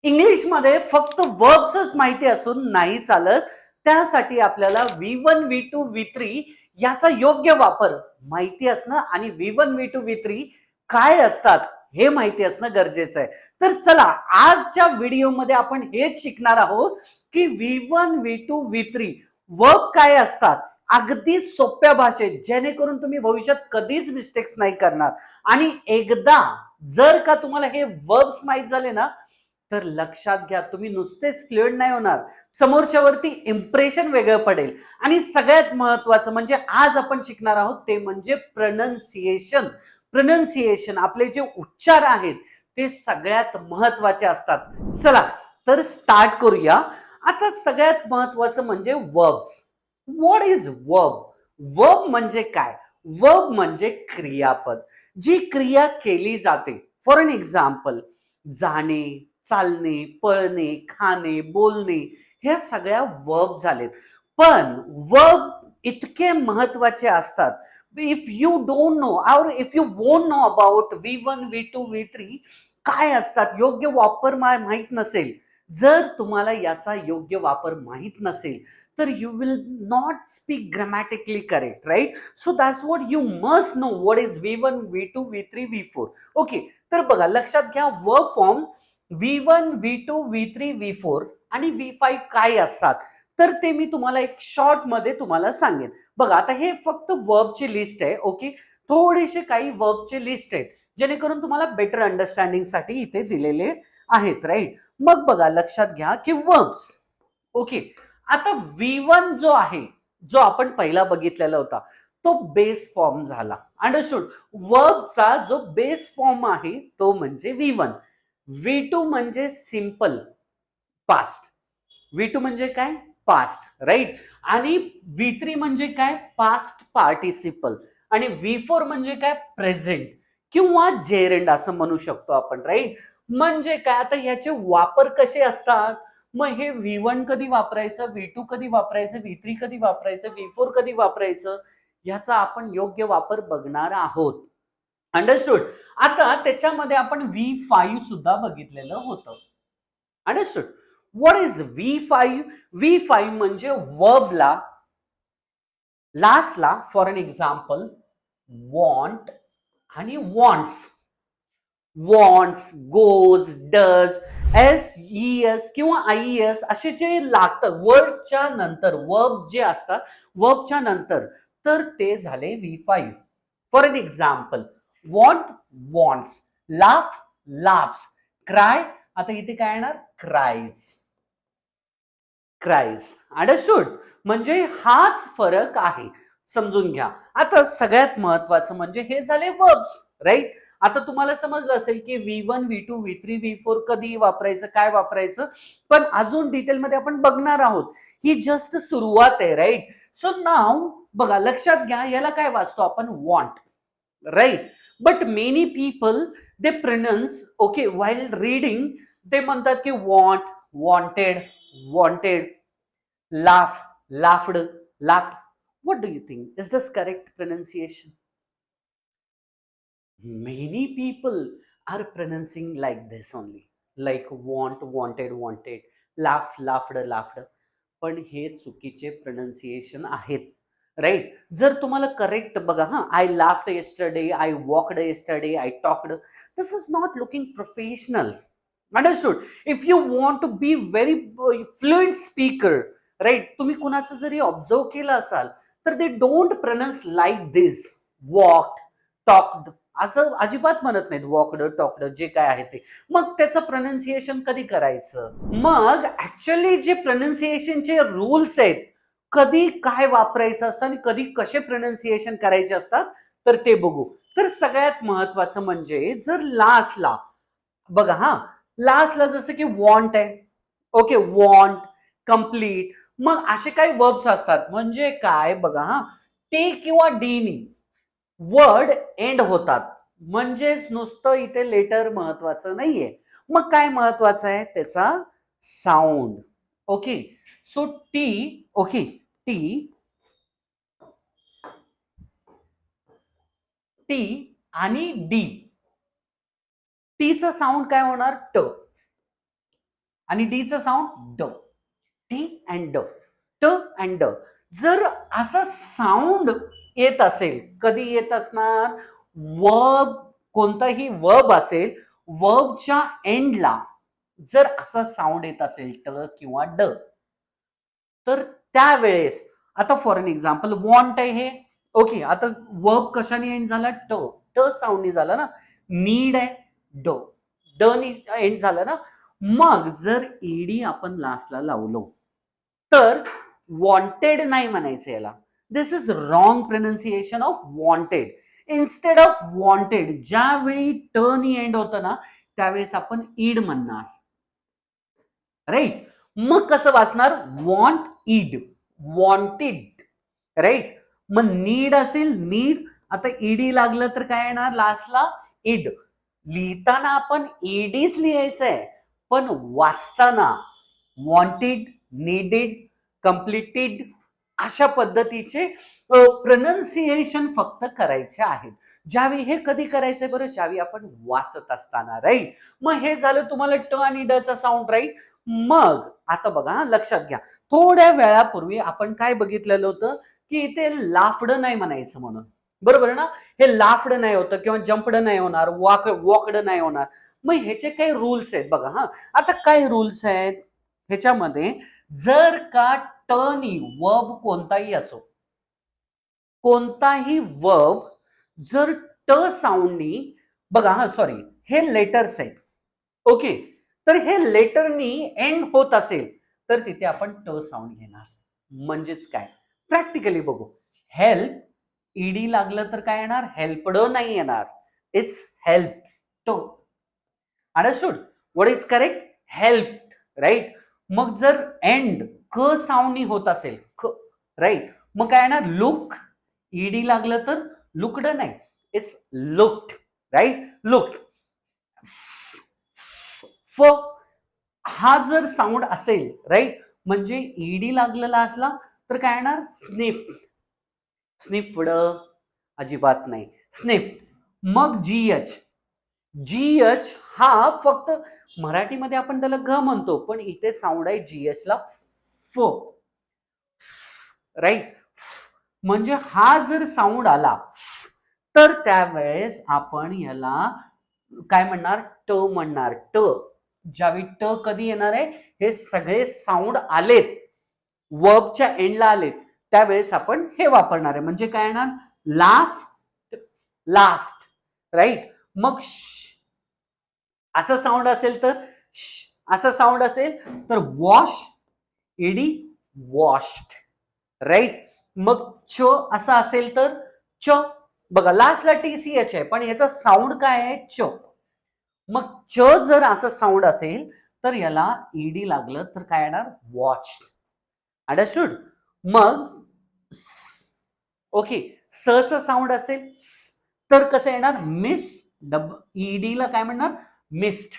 इंग्लिशमध्ये फक्त वर्ब्सच माहिती असून नाही चालत. त्यासाठी आपल्याला V1, V2, V3 याचा योग्य वापर माहिती असणं आणि V1, V2, V3 काय असतात हे माहिती असणं गरजेचं आहे. तर चला आजच्या व्हिडिओमध्ये आपण हेच शिकणार आहोत की V1, V2, V3 वर्ब काय असतात अगदी सोप्या भाषेत, जेणेकरून तुम्ही भविष्यात कधीच मिस्टेक्स नाही करणार. आणि एकदा जर का तुम्हाला हे वर्ब्स माहित झाले ना, तर लक्षात घ्या तुम्ही नुसतेच फ्लुएंट नाही होणार, समोरच्या वरती इम्प्रेशन वेगळं पडेल. आणि सगळ्यात महत्वाचं म्हणजे आज आपण शिकणार आहोत ते म्हणजे प्रोनन्सिएशन. प्रोनन्सिएशन आपले जे उच्चार आहेत ते सगळ्यात महत्वाचे असतात. चला तर स्टार्ट करूया. आता सगळ्यात महत्वाचं म्हणजे verbs. What is verb? Verb म्हणजे काय? वर्ब म्हणजे क्रियापद, जी क्रिया केली जाते. फॉर एन एक्झाम्पल, जाणे, चालणे, पळणे, खाणे, बोलणे, ह्या सगळ्या वर्ब झालेत. पण वर्ब इतके महत्वाचे असतात. इफ यू डोंट नो और if you won't know about V1, V2, V3 काय असतात, योग्य वापर माहित नसेल, जर तुम्हाला याचा योग्य वापर माहित नसेल तर you will not speak grammatically correct, right? So that's what you must know, what is V1, V2, V3, V4. Okay, तर बघा लक्षात घ्या, verb form V1, V2, V3, V4 आणि V5 काय असतात तर ते मी तुम्हाला एक शॉर्ट मध्ये तुम्हाला सांगेन. बघा आता हे फक्त वर्बची लिस्ट आहे. ओके, थोडेसे काही वर्बचे लिस्ट आहेत जेणेकरून तुम्हाला बेटर अंडरस्टँडिंग साठी इथे दिलेले आहेत, राईट? मग बघा लक्षात घ्या की वर्ब्स. ओके, आता V1 जो आहे, जो आपण पहिला बघितलेला होता, तो बेस फॉर्म झाला. अंडरस्टूड? वर्बचा जो बेस फॉर्म आहे तो म्हणजे V1. V2 म्हणजे सिंपल पास्ट. V2 म्हणजे काय? Past, right? आणि V3 म्हणजे काय? Past participle. आणि V4 म्हणजे काय? प्रेझेंट किंवा जेरेंड असं म्हणू शकतो आपण, राईट? म्हणजे काय, आता ह्याचे वापर कसे असतात? मग हे V1 कधी वापरायचं, V2 कधी वापरायचं, V3 कधी वापरायचं, V4 कधी वापरायचं, याचा आपण योग्य वापर बघणार आहोत. अंडरस्टूड? आता त्याच्यामध्ये आपण V5 सुद्धा बघितलेलं होतं. Understood? What is V5? V5 म्हणजे वर्बला लास्टला, फॉर एन एक्झाम्पल, वॉन्ट आणि wants, wants, goes, does, S किंवा IES असे जे लागतात वर्डच्या नंतर, वर्ब जे असतात वर्बच्या नंतर, तर ते झाले V5. For an example, want, wants, laugh, laughs, cry, आता इथे काय येणार? Cries, cries. अंडरस्टूड? म्हणजे हाच फरक आहे, समजून घ्या. आता सगळ्यात महत्वाचं म्हणजे हे झाले वर्ब्स, राईट? आता तुम्हाला समजलं असेल की V1, V2, V3, V4 कधी वापरायचं, काय वापरायचं, पण अजून डिटेलमध्ये आपण बघणार आहोत. ही जस्ट सुरुवात आहे, राईट? सो नाव बघा लक्षात घ्या, याला काय वाचतो आपण? Want, right? But many people they pronounce, okay, while reading ते म्हणतात की want, wanted, wanted, laugh, laughed, laughed. What do you think? Is this correct pronunciation? Many people are pronouncing like this only, like want, wanted, wanted, laugh, laughed, laughed. पण हे चुकीचे pronunciation आहेत, right? जर तुम्हाला correct बघा, हा, I laughed yesterday, I walked yesterday, I talked, this is not looking professional. Understood? If you want to be very fluent speaker, right, तुम्ही कुणाचं जरी ऑब्झर्व केलं असाल तर they don't pronounce like this, walked, talked, असं अजिबात म्हणत नाहीत. वॉकड, टॉक्ड, जे काय आहे ते. मग त्याचं प्रोनाउन्सिएशन कधी करायचं? मग ऍक्च्युअली जे प्रोनाउन्सिएशनचे रूल्स आहेत, कधी काय वापरायचं असतं आणि कधी कसे प्रोनाउन्सिएशन करायचे असतात, तर ते बघू. तर सगळ्यात महत्वाचं म्हणजे जर लास्टला बघा, हा, लास्टला जसं की वॉन्ट आहे, ओके, वॉन्ट, कम्प्लीट, मग असे काही वर्ब्स असतात. म्हणजे काय बघा, हा, टी किंवा डी नी वर्ड एंड होतात, म्हणजेच नुसतं इथे लेटर महत्वाचं नाहीये. मग काय महत्वाचं आहे? त्याचा sound. Okay, so T, okay, T, T आणि डी, टीचा साऊंड काय होणार? ट. आणि डीचं साऊंड ड. टी अँड ड, ट अँड ड. जर असं साऊंड येत असेल, कधी येत असणार, वर्ब, कोणताही वर्ब असेल, वर्बच्या एंडला जर असा साऊंड येत असेल ट किंवा ड, तर त्यावेळेस आता फॉर एन एक्झाम्पल वॉन्ट आहे हे, ओके, आता वर्ब कशाने एंड झाला, ट, ट साऊंडनी झाला ना. नीड आहे ड, ड नी एंड झाला ना. मग जर ईडी आपण लास्टला लावलो तर वॉन्टेड नाही म्हणायचं याला. This is wrong pronunciation of wanted. Instead of wanted ज्यावेळी ट नी एंड होतं ना त्यावेळेस आपण ईड म्हणणार, राईट. मग कसं वाचणार, वॉन्ट ईड, वॉन्टेड, राईट. मग नीड असेल नीड, आता ईडी लागलं तर काय येणार लास्टला, ईड. लिहिताना आपण ईडीच लिहायचंय, पण वाचताना वॉन्टेड, नीडेड, कम्प्लिटेड अशा पद्धतीचे प्रोनाउन्सिएशन फक्त करायचे आहेत. ज्यावेळी हे कधी करायचंय बरं, ज्यावेळी आपण वाचत असताना, राईट. मग हे झालं तुम्हाला ट आणि ड चा साऊंड, राईट. मग आता बघा, लक्षात घ्या, थोड्या वेळापूर्वी आपण काय बघितलेलं होतं की इथे लाफड नाही म्हणायचं म्हणून, बरोबर ना. हे लाफड नाही होतं किंवा जम्पड नाही होणार, वॉकड नाही होणार. मग ह्याचे काही रूल्स आहेत बघा. हा, आता काय रूल्स आहेत ह्याच्यामध्ये, जर का ट नी वर्ब कोणताही असो, कोणताही वर्ब जर ट साऊंडनी, बघा हा सॉरी, हे लेटर्स आहेत, ओके, तर हे लेटरनी एंड होत असेल तर तिथे आपण ट साऊंड घेणार. म्हणजेच काय, प्रॅक्टिकली बघू. हेल्प, ईडी लागलं तर काय येणार, हेल्पड नाही येणार, it's helped. Understood what is correct, help, right. मग जर एंड क साऊंडनी होत असेल, क, राईट, मग काय येणार, लुक, ईडी लागलं तर लुकड नाही, इट्स लुक्ड, राईट, लुक्ड. फ, हा जर साऊंड असेल, राईट, म्हणजे ईडी लागलेला असला तर काय येणार, स्निफ, स्निफड अजिबात नाही, स्निफ. मग जीएच, जीएच हा फक्त मराठीमध्ये आपण त्याला घ म्हणतो, पण इथे साऊंड आहे जीएच ला फ, राईट. म्हणजे हा जर साऊंड आला तर त्यावेळेस आपण याला काय म्हणणार, ट म्हणणार, ट. ज्यावेळी ट कधी येणार आहे, हे सगळे साऊंड आलेत, वर्बच्या एंडला आलेत, त्यावेळेस आपण हे वापरणार आहे. म्हणजे काय येणार, लाफ, लाफ्ड, राईट. मग असं साऊंड असेल तर असं साऊंड असेल तर वॉश, ईडी, वॉश्ड, राईट. मग च असं असेल तर च, बघा लास्टला टीसीएच आहे पण याचा साऊंड काय आहे, च. मग च जर असं साऊंड असेल तर याला ईडी लागलं तर काय येणार, वॉच. अंडरस्टूड. मग ओके, स चा साऊंड असेल तर कसं येणार, मिस, ईडी ला काय म्हणणार, missed.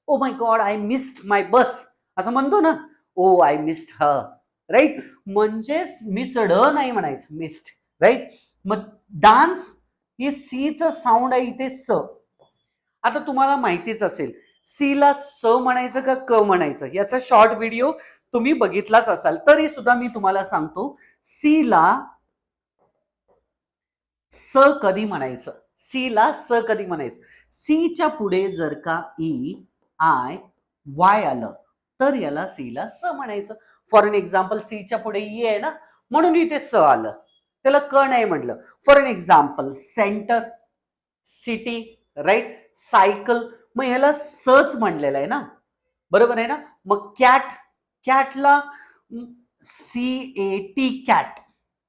Oh my god, I missed my bus, असं म्हणतो ना, oh I missed her, right. म्हणजेच मिस्ड नाही म्हणायचं, मिस्ड, राईट. मग डान्स, हे सी चं साऊंड आहे इथे स. आता तुम्हाला माहितीच असेल सी ला स म्हणायचं का क म्हणायचं, याचा शॉर्ट व्हिडिओ तुम्ही बघितलाच असाल, तरी सुद्धा मी तुम्हाला सांगतो, सी ला स कधी म्हणायचं, सी ला स कधी म्हणायचं, सी च्या पुढे जर का ई आय वाय आलं तर याला सी ला स म्हणायचं. फॉर एन एक्झाम्पल, सी च्या पुढे ई आहे ना म्हणून इथे स आलं, त्याला क नाही म्हटलं. For N example, centre, city, right, cycle, मग ह्याला सच म्हणलेलं आहे ना, बरोबर आहे ना. मग cat, catla CAT, cat,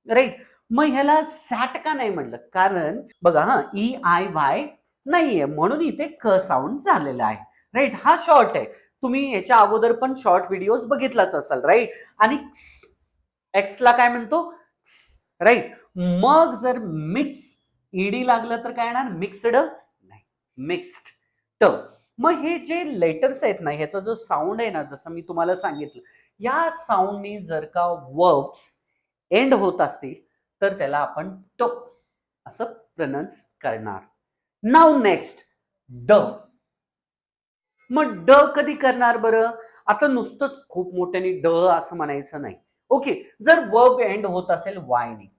right. मग ह्याला सॅट का नाही म्हटलं, कारण बघा हा EIY नाहीये म्हणून इथे क साऊंड झालेला आहे, राईट. हा शॉर्ट आहे, तुम्ही याच्या अगोदर पण शॉर्ट व्हिडिओज बघितलाच असाल, राईट. आणि एक्स ला काय म्हणतो, राईट. मग जर मिक्स, ईडी लागलं तर काय येणार, मिक्सड नाही, मिक्स्ड ट. मग हे जे लेटर्स आहेत ना, ह्याचा जो साऊंड आहे ना, जसं मी तुम्हाला सांगितलं, या साऊंडनी जर का वर्ब्स एंड होत असतील तर त्याला आपण ट असं प्रोनाउन्स करणार. नाउ नेक्स्ट ड. मग ड कधी करणार बरं, आता नुसतंच खूप मोठ्याने ड असं म्हणायचं नाही. ओके, जर वर्ब एंड होत असेल वायने.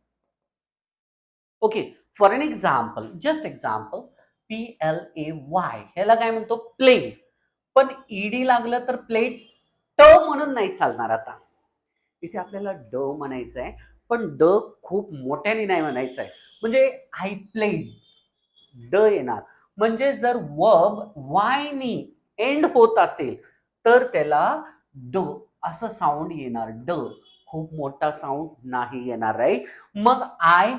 Okay, for an example, just example, PLAY, ह्याला काय म्हणतो? प्ले. पण ईडी लागलं तर प्ले ट म्हणून नाही चालणार. आता इथे आपल्याला ड म्हणायचं आहे, पण ड खूप मोठ्याने नाही म्हणायचं आहे. म्हणजे आय प्लेड, ड येणार. म्हणजे जर वर्ब वायनी एंड होत असेल तर त्याला ड असं साऊंड येणार. ड खूप मोठा साऊंड नाही येणार, राईट? मग आय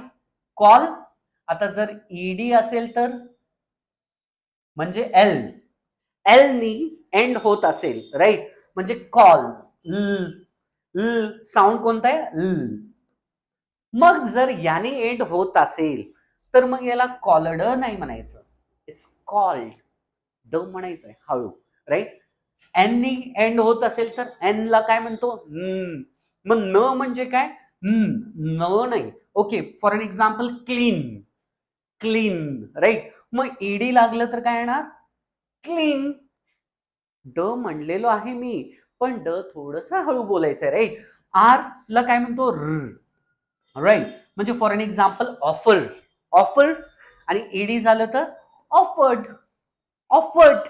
कॉल, आता जर ईडी असेल तर म्हणजे एल, एल नी एंड होत असेल, राईट? म्हणजे कॉल, साऊंड कोणता आहे? ल. मग जर याने एंड होत असेल तर मग याला कॉल्ड नाही म्हणायचं, इट्स कॉल्ड. द म्हणायचंय हळू, राईट? एन नी एंड होत असेल तर एन ला काय म्हणतो? मग न म्हणजे काय? न नाही. Okay, for N example, clean, clean, right? मग ईडी लागलं तर काय येणार? क्लीन. ड म्हणलेलो आहे मी, पण ड थोडस हळू बोलायचंय, राईट? आर ला काय म्हणतो? राईट? म्हणजे for an example, offer, offer, आणि ईडी झालं तर ऑफर्ड, ऑफर्ड.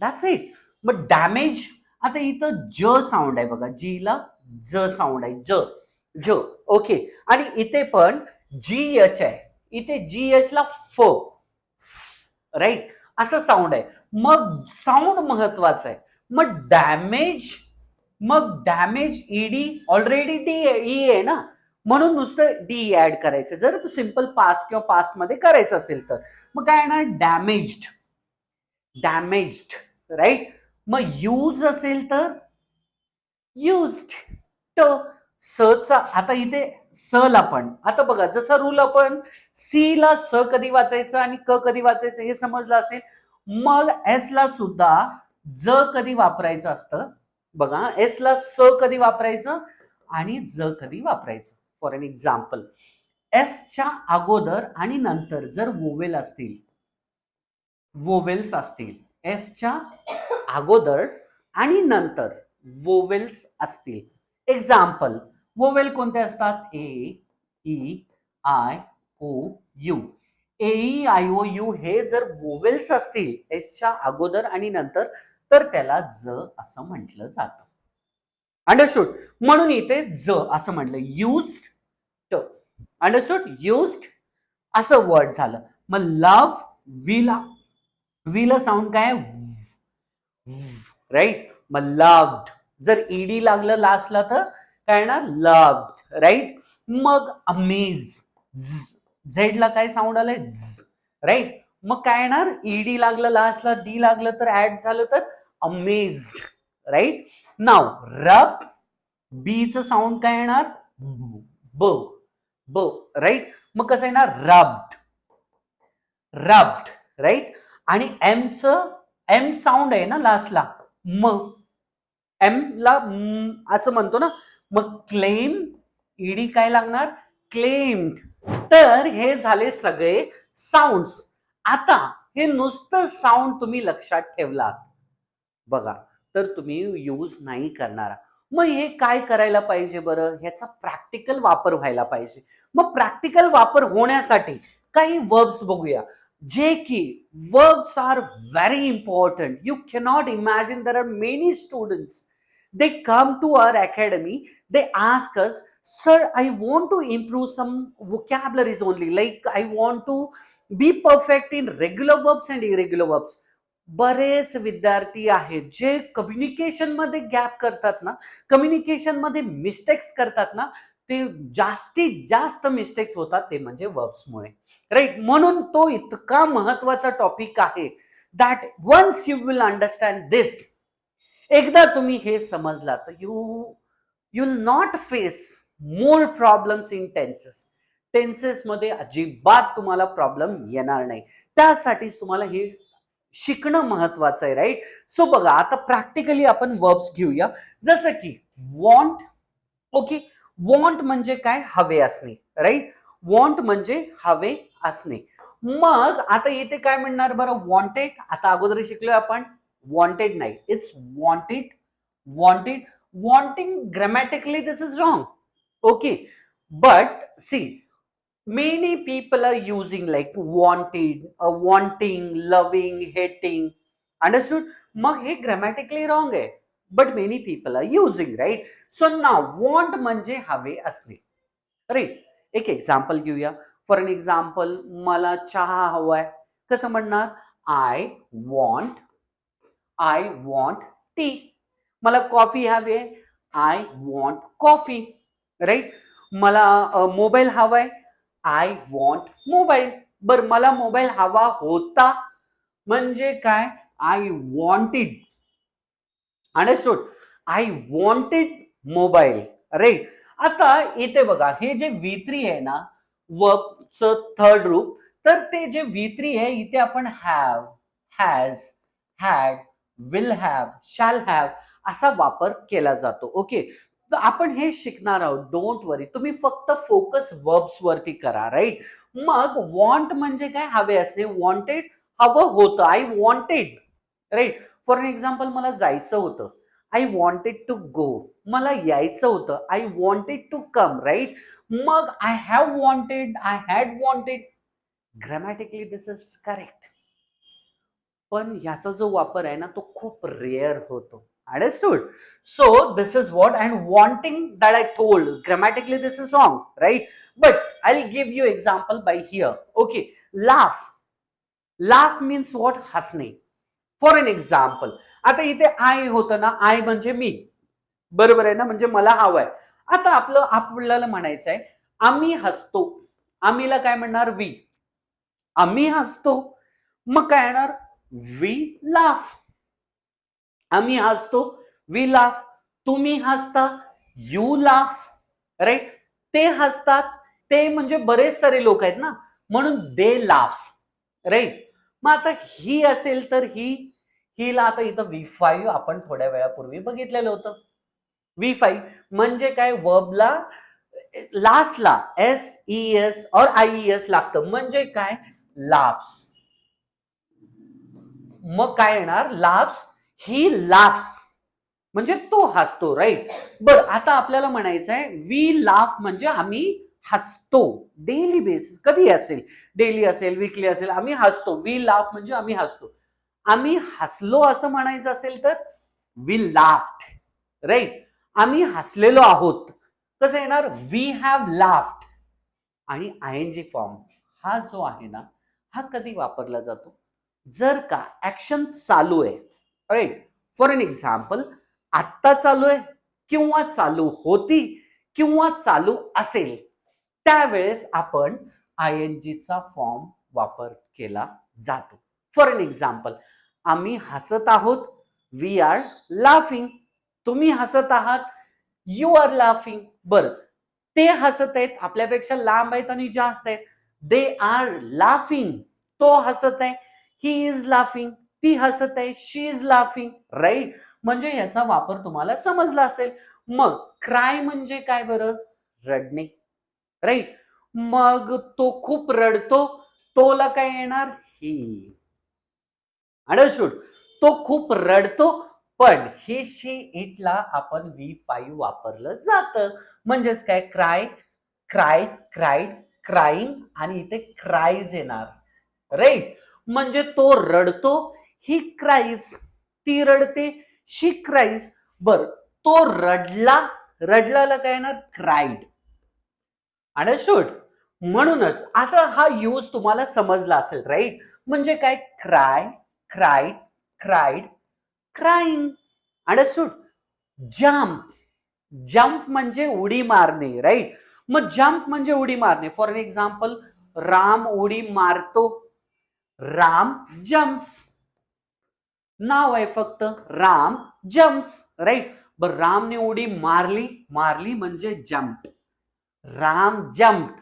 That's it. मग डॅमेज, आता इथं ज साऊंड आहे बघा, जी ला ज साऊंड आहे, ज, ज. ओके, आणि इथे पण GH आहे, इथे GH ला फ, राईट? असं साऊंड आहे. मग साऊंड महत्वाचं आहे. मग डॅमेज, मग डॅमेज ईडी ऑलरेडी डी आहे ना, म्हणून नुसतं डी ऍड करायचं जर सिंपल पास्ट किंवा पास्ट मध्ये करायचं असेल तर. मग काय येणार? Damaged, damaged, right? मग यूज असेल तर युज्ड. ट, सचा, आता इथे स ला पण, आता बघा जसा रूल आपण सी ला स कधी वाचायचं आणि क कधी वाचायचं हे समजलं असेल, मग एस ला सुद्धा ज कधी वापरायचं असतं बघा. एस ला स कधी वापरायचं आणि ज कधी वापरायचं. फॉर एन एक्झाम्पल, एसच्या अगोदर आणि नंतर जर वोवेल असतील, वोवेल्स असतील, एसच्या अगोदर आणि नंतर वोवेल्स असतील. एक्झाम्पल, वोवेल कोणते असतात? A, E, I, O, U. A, I, O, U हे जर वोवेल्स असतील एसच्या अगोदर आणि नंतर तर त्याला ज असं म्हटलं जातं. अंडरस्टूड? म्हणून इथे ज असं म्हटलं, युज्ड. ट, अंडरस्टूड? युज्ड असं वर्ड झालं. मग लव्ह, विला साऊंड काय? राईट? मग लव्ड, जर ईडी लागलं लास्टला तर काय येणार? Loved, right? मग अमेज, झेड ला काय साऊंड आलंय? राईट? मग काय येणार? ईडी लागलं लास्टला, डी लागलं तर ऍड झालं तर अमेज्ड, राईट? नाव रब, बीचं साऊंड काय येणार? ब, ब, राईट? मग कसं येणार? Rubbed, rubbed, right? आणि एमचं, एम साऊंड आहे ना लास्टला, मग एम ला असं म्हणतो ना. मग क्लेम, ईडी काय लागणार? क्लेम्ड. तर हे झाले सगळे साऊंड्स. आता हे नुसतं साऊंड तुम्ही लक्षात ठेवलात बघा तर तुम्ही यूज नाही करणार. मग हे काय करायला पाहिजे बरं? ह्याचा प्रॅक्टिकल वापर व्हायला पाहिजे. मग प्रॅक्टिकल वापर होण्यासाठी काही वर्ब्स बघूया, जे की verbs are very important. You cannot imagine, there are many students, they come to our academy, they ask us, sir, I want to improve some vocabularies only, like I want to be perfect in regular verbs and irregular verbs. बरेच विद्यार्थी आहेत जे communication मध्ये gap करतात ना, communication मध्ये mistakes करतात ना, ते जास्तीत जास्त मिस्टेक्स होतात ते म्हणजे वर्ब्समुळे, राईट? म्हणून तो इतका महत्वाचा टॉपिक आहे that once you will understand this, एकदा तुम्ही हे समजला तर you will not face more problems in tenses. Tenses मध्ये अजिबात तुम्हाला प्रॉब्लेम येणार नाही. त्यासाठीच तुम्हाला हे शिकणं महत्वाचं आहे, राईट? सो बघा आता प्रॅक्टिकली आपण वर्ब्स घेऊया, जसं की वॉन्ट. ओके, वॉन्ट म्हणजे काय? हवे असणे, राईट? वॉन्ट म्हणजे हवे असणे. मग आता इथे काय म्हणणार बरं? वॉन्टेड. आता अगोदर शिकलोय आपण, वॉन्टेड नाही, it's wanted, wanted. Wanting, grammatically this is wrong. Okay, but see, many people are using like wanted, wanting, loving, hating. Understood? मग हे ग्रॅमॅटिकली रॉंग आहे, but many people are using, right? So now want म्हणजे हवे असणे, right? एक example घेऊया. For an example, मला चहा हवाय, कसं म्हणणार? I want tea. मला कॉफी हवी आहे, आय वॉन्ट कॉफी, राईट? मला मोबाईल हवाय, आय वॉन्ट मोबाईल. बर, मला मोबाईल हवा होता म्हणजे काय? I wanted. Understood? I wanted mobile, right? आता इथे बघा, हे जे V3 आहे ना, वर्बचं थर्ड रूप, तर ते जे V3 आहे इथे आपण have, has, had, will have, shall have असा वापर केला जातो. ओके, तर आपण हे शिकणार आहोत. डोंट वरी, तुम्ही फक्त फोकस वर्ब्स वरती करा, राईट? मग वॉन्ट म्हणजे काय? हवे असणे. वॉन्टेड, हवं होतं, I wanted, right? For N example, मला जायचं होतं, आय वॉन्टेड टू गो. मला यायचं होतं, I wanted to come, right? मग I have wanted, I had wanted, grammatically this is correct. पण याचा जो वापर आहे ना, तो खूप रेअर होतो. Understood? So this is what, and wanting that I told, grammatically this is wrong, right? But I'll give you example by here. Okay, laugh. Laugh means what? हसणे. For an example, आता इथे I होतं ना, I म्हणजे मी, बरोबर आहे ना? म्हणजे मला हवंय. आता आपल्याला म्हणायचं आहे, आम्ही हसतो. आम्हीला काय म्हणणार? वी. आम्ही हसतो, मग काय येणार? We laugh. आम्ही हसतो, वी लाफ. तुम्ही हसता, यू लाफ, राईट? ते हसतात, ते म्हणजे बरेच सारे लोक आहेत ना, म्हणून दे लाफ, राईट? मग आता ही असेल तर हिला आता इथं V5 आपण थोड्या वेळापूर्वी बघितलेलं होतं. V5 म्हणजे काय? वर्बला लास्टला SES और IES लागतं, म्हणजे काय? लाफ्स. मग काय येणार? लाफ्स. ही लाफ्स म्हणजे तो हसतो, राईट? बर, आता आपल्याला म्हणायचं आहे वी लाफ म्हणजे आम्ही हसतो. डेली बेसिस, कधी असेल, डेली असेल, वीकली असेल, आम्ही हसतो. वी लाफ म्हणजे आम्ही हसतो. आम्ही हसलो असं म्हणायचं असेल तर वी लाफ्ड, राईट? आम्ही हसलेलो आहोत, कसं येणार? We have laughed. आणि ING फॉर्म हा जो आहे ना, हा कधी वापरला जातो? जर का ऍक्शन चालू आहे, राईट? फॉर एन एक्झाम्पल, आत्ता चालू आहे, किंवा चालू होती, किंवा चालू असेल, त्यावेळेस आपण ING चा फॉर्म वापर केला जातो. फॉर एन एक्झाम्पल, आम्ही हसत आहोत, वी आर लाफिंग. तुम्ही हसत आहात, यू आर लाफिंग. बरं, ते हसत आहेत, आपल्यापेक्षा लांब आहेत आणि जास्त आहेत, दे आर लाफिंग. तो हसत आहे, ही इज लाफिंग. ती हसत आहे, शी इज लाफिंग, राईट? म्हणजे याचा वापर तुम्हाला समजला असेल. मग क्राय म्हणजे काय बरं? रडणे, राईट? मग तो खूप रडतो, तोला काय येणार? ही. अंडरस्टूड? तो खूप रडतो, पण हे शी इटला आपण V5 वापरलं जातं. म्हणजेच काय? क्राय, क्राईड, क्राईड, क्राईंग, आणि इथे क्राईज येणार, राईट? म्हणजे तो रडतो, ही क्राईज. ती रडते, शी क्राईज. बर, तो रडला, रडलाला काय येणार? क्राईड. अंडरस्टूड? म्हणूनच असा हा यूज तुम्हाला समजला असेल, राईट? म्हणजे काय? Cry, cried, cried, crying. Understood? Jump. Jump म्हणजे उडी मारणे, राईट? मग जम्प म्हणजे उडी मारणे. फॉर एन एक्झाम्पल, राम उडी मारतो, राम जम्प्स. नाव आहे फक्त, राम जम्प्स, राईट? बर, रामने उडी मारली, मारली म्हणजे जम्प. राम जम्प्ड.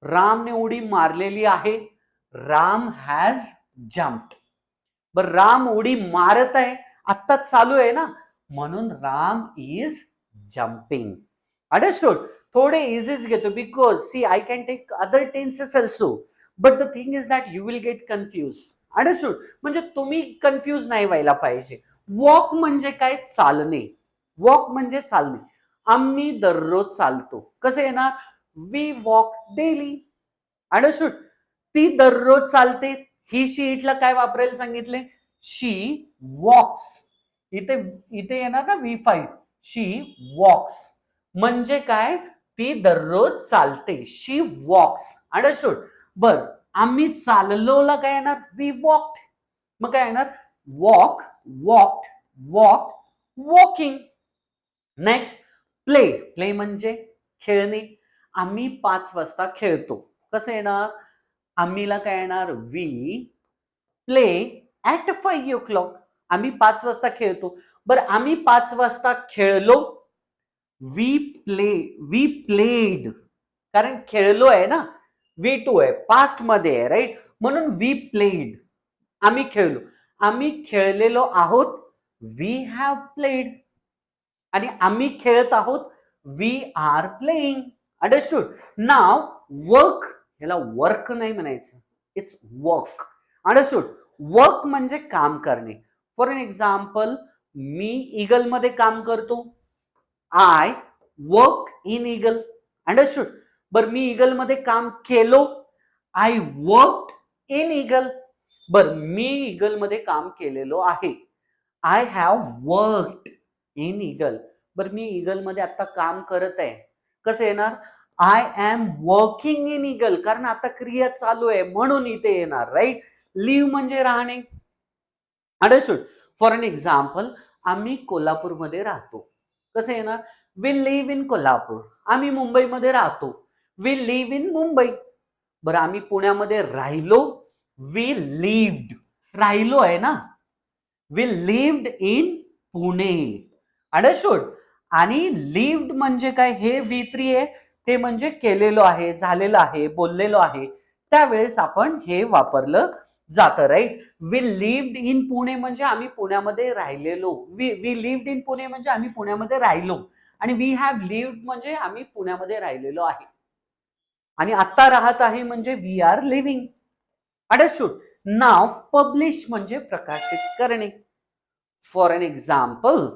रामने उडी मारलेली आहे, राम हॅज जम्प्ड. बर, राम उडी मारत आहे, आत्ता चालू आहे ना, म्हणून राम इज जम्पिंग. अंडरस्टूड? थोडे इझीच घेतो, because see I can take other tenses also, but the thing is that you will get confuse. Understood? म्हणजे तुम्ही कन्फ्यूज नाही व्हायला पाहिजे. वॉक म्हणजे काय? चालणे, वॉक म्हणजे चालणे. आम्ही दररोज चालतो. कसं येणार? We walk daily. अंडरस्टूड? ती दररोज चालते. ही शी इथला काय वापरायला सांगितले? She walks. इथे इथे येणार ना V5. शी वॉक्स म्हणजे काय? ती दररोज चालते. She walks. अंडरस्टूड? बर, आम्ही चाललोला काय येणार? We walk. मग काय येणार? Walk, walk, walk, walking. Next, play. Play म्हणजे खेळणे. आम्ही 5 वाजता खेळतो. कसं येणार? आम्हीला काय येणार? We play at 5 o'clock. आम्ही 5 वाजता खेळतो. बरं, आम्ही 5 वाजता खेळलो. We played. कारण खेळलो आहे ना, V2 आहे, पास्ट मध्ये आहे, राईट? म्हणून वी प्लेड. आम्ही खेळलो. आम्ही खेळलेलो आहोत. We have played. आणि आम्ही खेळत आहोत. We are playing. Understood? Now work, ह्याला वर्क नाही म्हणायचं, इट्स वर्क. अंडरस्टूड? वर्क म्हणजे काम करणे. फॉर एन एक्झाम्पल, मी ईगल मध्ये काम करतो. I work in Eagle. Understood? बर, मी ईगल मध्ये काम केलो. I work in Eagle. बर, मी ईगल मध्ये काम केलेलो आहे. I have worked in Eagle. बर, मी ईगल मध्ये आता काम करत आहे. कसं येणार? I am working in eagle. कारण आता क्रिया चालू आहे म्हणून इथे येणार, राईट? लिव्ह म्हणजे राहणे. अंडरस्टूड? फॉर एन एक्झाम्पल, आम्ही कोल्हापूरमध्ये राहतो. कसं येणार? We live in Kolhapur. आम्ही मुंबईमध्ये राहतो. We live in Mumbai. बरं, आम्ही पुण्यामध्ये राहिलो. We lived. राहिलो आहे ना, we lived in Pune. Understood? आणि लिव्ड म्हणजे काय? हे V3 आहे, ते म्हणजे केलेलो आहे, झालेलं आहे, बोललेलो आहे. त्यावेळेस आपण हे वापरलं जातं, right? We lived in Pune म्हणजे आम्ही पुण्यामध्ये राहिलेलो. वी लिव्ड इन पुणे म्हणजे आम्ही पुण्यामध्ये राहिलो. आणि वी हॅव लिव्ड म्हणजे आम्ही पुण्यामध्ये राहिलेलो आहे. आणि आता राहत आहे म्हणजे we are living. Understood? Now publish म्हणजे प्रकाशित करणे. For N example,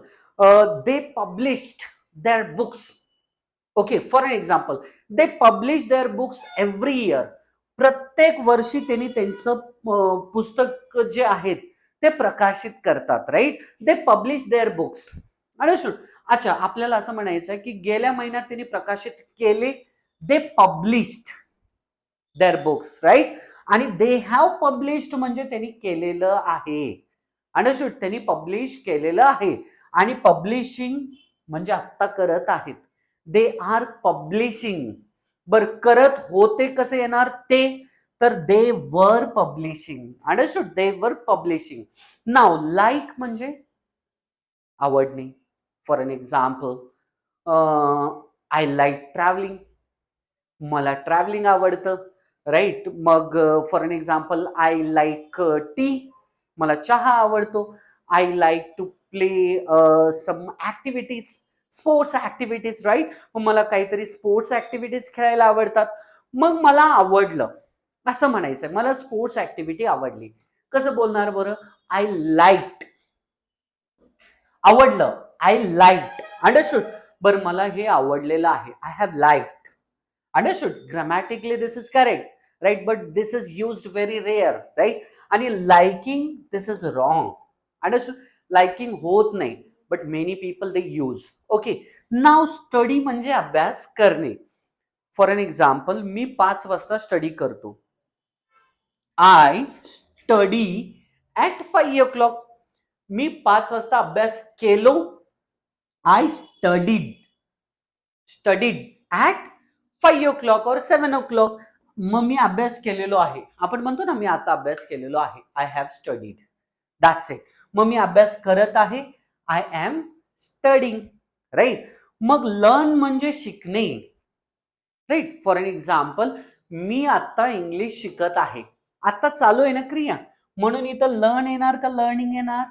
they published their books. Okay, for an example, they publish their books every year. प्रत्येक वर्षी त्यांनी त्यांचं पुस्तक जे आहेत ते प्रकाशित करतात, right? They publish their books. Understood? अच्छा, आपल्याला असं म्हणायचं आहे की गेल्या महिन्यात त्यांनी प्रकाशित केले. दे पब्लिश्ड देअर बुक्स, राईट? आणि दे हॅव पब्लिश्ड म्हणजे त्यांनी केलेलं आहे. अंडरस्टूड? त्यांनी पब्लिश केलेलं आहे. आणि पब्लिशिंग म्हणजे आता करत आहेत. They are publishing. बर, करत होते कसं येणार? ते. तर दे वर पब्लिशिंग. अंडरस्टूड? दे वर पब्लिशिंग. नाव लाईक म्हणजे आवडणे. For N example, I like travelling. मला ट्रॅव्हलिंग आवडतं, राईट? मग for N example, I like tea. मला चहा आवडतो. I like to play some activities, sports activities, right? मग मला काहीतरी स्पोर्ट्स ऍक्टिव्हिटीज खेळायला आवडतात. मग मला आवडलं असं म्हणायचं. मला स्पोर्ट्स ऍक्टिव्हिटी आवडली. कसं बोलणार बरं? I liked. आवडलं, आय लाईक्ड. अंडरस्टूड? बरं, मला हे आवडलेलं आहे. I have liked. Understood? Grammatically this is correct, right? But this is used very rare, right? आणि liking, this is wrong. Understood? Liking होत नाही, but many people they use. Okay, नाव study म्हणजे अभ्यास करणे. फॉर एन एक्झाम्पल, मी 5 वाजता study करतो. I study at 5 o'clock. मी 5 वाजता अभ्यास केलो. I studied at 5 o'clock or 7 o'clock. मग मी अभ्यास केलेलो आहे. आपण म्हणतो ना, मी आता अभ्यास केलेलो आहे. I have studied. That's it. मग मी अभ्यास करत आहे. I am studying, right? मग लर्न म्हणजे शिकणे, राईट? फॉर एन एक्झाम्पल, मी आता इंग्लिश शिकत आहे. आता चालू आहे ना क्रिया, म्हणून इथं लर्न येणार का लर्निंग येणार?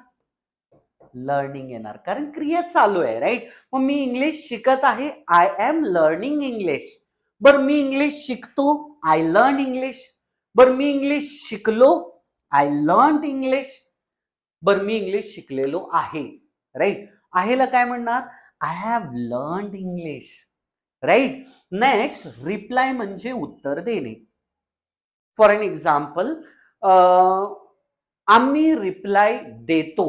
लर्निंग येणार, कारण क्रिया चालू आहे, राईट? मग मी इंग्लिश शिकत आहे. I am learning English. बर, मी इंग्लिश शिकतो. I learn English. बर, मी इंग्लिश शिकलो. I learn English. बर, मी इंग्लिश शिकलेलो आहे, राईट? आहेला काय म्हणणार? I have learned English. Right. Next, reply म्हणजे उत्तर देणे. फॉर एन एक्झाम्पल, आम्ही रिप्लाय देतो.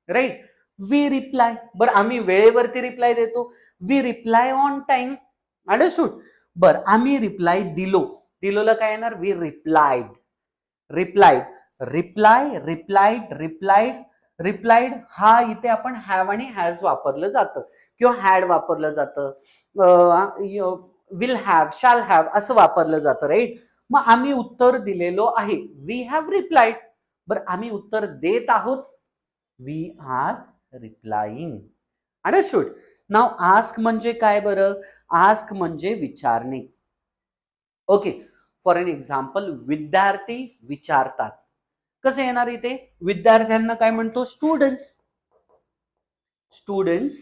राईट. We reply. बरं, आम्ही वेळेवरती रिप्लाय देतो. We reply on time. Understood. बरं, आम्ही रिप्लाय दिलो. दिलोला काय येणार? We replied. Replied. Reply, replied, replied, replied हा इथे आपण हॅव आणि हॅज वापरलं जातं किंवा हॅड वापरलं जातं. विल हॅव, शॅल हॅव असं वापरलं जातं. राईट. मग आम्ही उत्तर दिलेलो आहे. We have replied. बरं, आम्ही उत्तर देत आहोत. We are replying. Understood. Now ask म्हणजे काय बरं? आस्क म्हणजे विचारणे. ओके. फॉर एन एक्झाम्पल, विद्यार्थी विचारतात. कसं येणार इथे? विद्यार्थ्यांना काय म्हणतो? Students. Students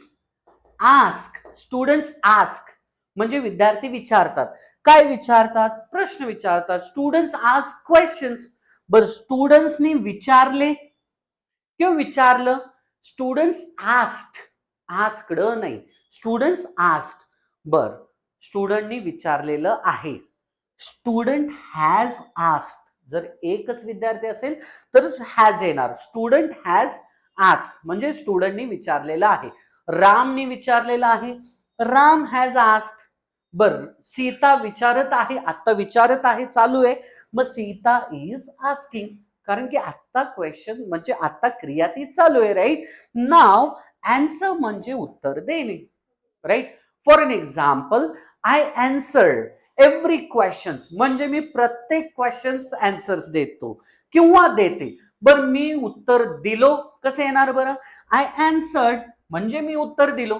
ask. Students ask म्हणजे विद्यार्थी विचारतात. काय विचारतात? प्रश्न विचारतात. Students ask questions. बरं, स्टुडंट्सनी विचारले किंवा विचारलं? Students asked. आस्क्ड नाही, स्टुडंट्स आस्क्ड. बर, स्टुडंटनी विचारलेलं आहे. Student has asked. जर एकच विद्यार्थी असेल तर हॅज येणार. स्टुडंट हॅज आस्क्ड म्हणजे स्टुडंटनी विचारलेलं आहे. रामनी विचारलेलं आहे. Ram has asked. बर, सीता विचारत आहे. आता विचारत आहे, चालू आहे. मग सीता इज आस्किंग. कारण की आता क्वेश्चन म्हणजे आता क्रिया ती चालू आहे. राईट. नाव आन्सर म्हणजे उत्तर देणे. Right. For N example, I answered every questions म्हणजे मी प्रत्येक क्वेश्चन्स आन्सर्स देतो किंवा देते. बर, मी उत्तर दिलो. कसं येणार बरं? आय आन्सर्ड म्हणजे मी उत्तर दिलो.